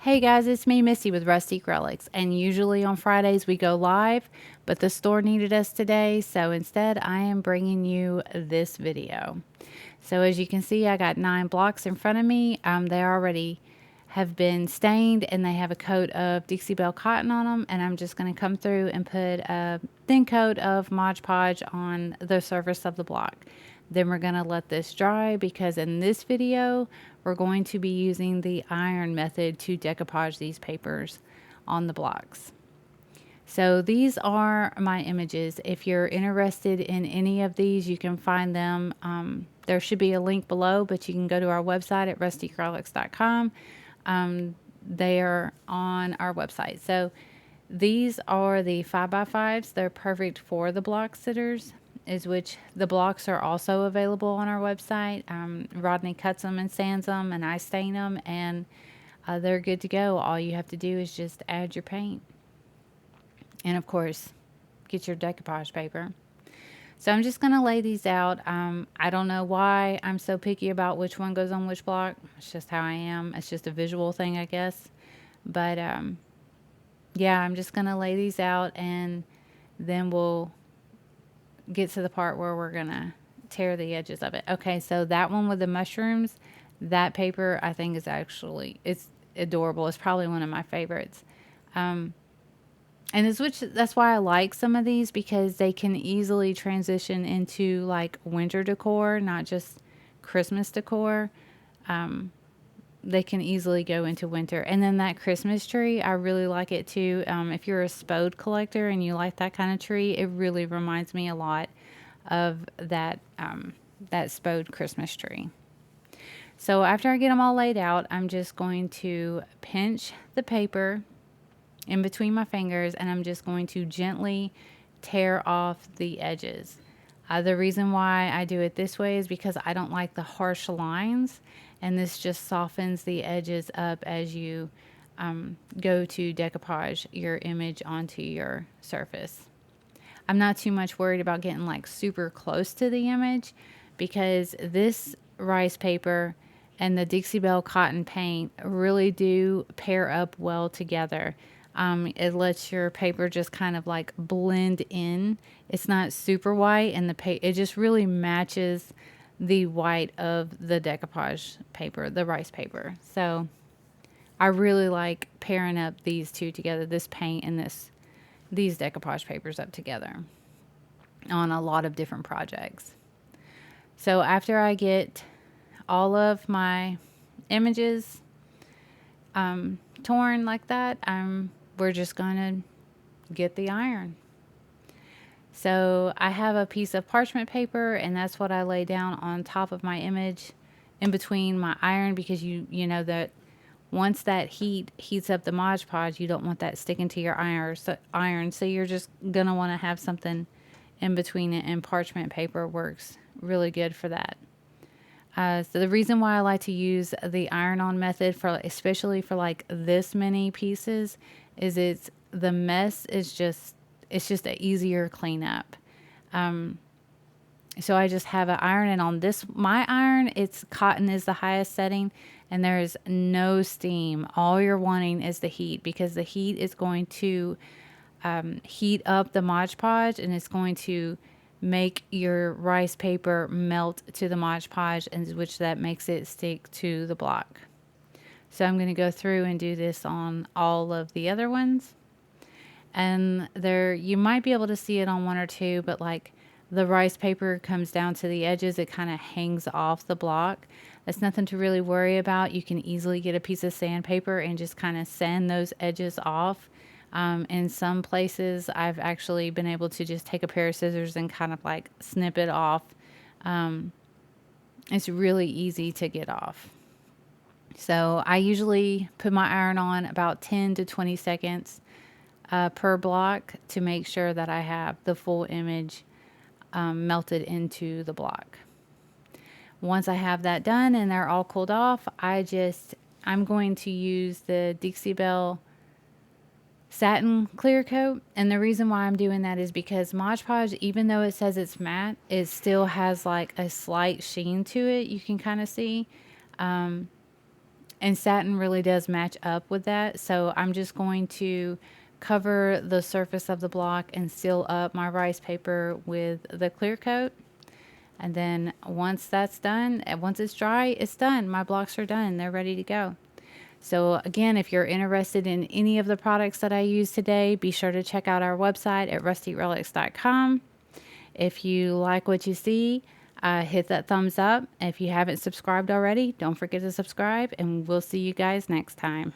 Hey guys, it's me, Missy with Rustic Relics, and usually on Fridays we go live, but the store needed us today, so instead I am bringing you this video. So as you can see, I got 9 blocks in front of me. They already have been stained and they have a coat of Dixie Belle cotton on them, and I'm just going to come through and put a thin coat of Mod Podge on the surface of the block. Then we're going to let this dry because in this video we're going to be using the iron method to decoupage these papers on the blocks. So these are my images. If you're interested in any of these, you can find them. There should be a link below, but you can go to our website at rustycrowlix.com. They are on our website. So these are the 5x5s. They're perfect for the block sitters, is which the blocks are also available on our website. Rodney cuts them and sands them, and I stain them, and they're good to go. All you have to do is just add your paint. And of course, get your decoupage paper. So I'm just going to lay these out. I don't know why I'm so picky about which one goes on which block. It's just how I am. It's just a visual thing, I guess. But yeah, I'm just going to lay these out, and then we'll get to the part where we're going to tear the edges of it. Okay, so that one with the mushrooms, that paper I think is actually, it's adorable. It's probably one of my favorites. And that's why I like some of these, because they can easily transition into like winter decor, not just Christmas decor. They can easily go into winter. And then that Christmas tree, I really like it too. If you're a spode collector and you like that kind of tree, it really reminds me a lot of that spode Christmas tree. So after I get them all laid out, I'm just going to pinch the paper in between my fingers, and I'm just going to gently tear off the edges. The reason why I do it this way is because I don't like the harsh lines, and this just softens the edges up as you go to decoupage your image onto your surface. I'm not too much worried about getting like super close to the image, because this rice paper and the Dixie Belle cotton paint really do pair up well together. It lets your paper just kind of like blend in. It's not super white, and it just really matches the white of the decoupage paper, the rice paper. So I really like pairing up these two together, this paint and these decoupage papers up together on a lot of different projects. So after I get all of my images torn like that, we're just going to get the iron. So I have a piece of parchment paper, and that's what I lay down on top of my image in between my iron, because you know that once that heats up the Mod Podge, you don't want that sticking to your iron. So you're just going to want to have something in between it, and parchment paper works really good for that. So the reason why I like to use the iron-on method especially for like this many pieces, is the mess is just an easier cleanup. So I just have an iron, and on my iron, it's cotton is the highest setting, and there is no steam. All you're wanting is the heat, because the heat is going to heat up the Mod Podge, and it's going to make your rice paper melt to the Mod Podge, and which that makes it stick to the block. So I'm going to go through and do this on all of the other ones. And you might be able to see it on one or two, but like the rice paper comes down to the edges, it kind of hangs off the block. That's nothing to really worry about. You can easily get a piece of sandpaper and just kind of sand those edges off. In some places, I've actually been able to just take a pair of scissors and kind of like snip it off. It's really easy to get off. So I usually put my iron on about 10 to 20 seconds per block to make sure that I have the full image melted into the block. Once I have that done and they're all cooled off, I'm going to use the Dixie Belle satin clear coat. And the reason why I'm doing that is because Mod Podge, even though it says it's matte, it still has like a slight sheen to it. You can kind of see. And satin really does match up with that. So I'm just going to cover the surface of the block and seal up my rice paper with the clear coat. And then once that's done, and once it's dry, it's done. My blocks are done. They're ready to go. So again, if you're interested in any of the products that I use today, be sure to check out our website at rustyacrylics.com. If you like what you see, hit that thumbs up. If you haven't subscribed already, don't forget to subscribe, and we'll see you guys next time.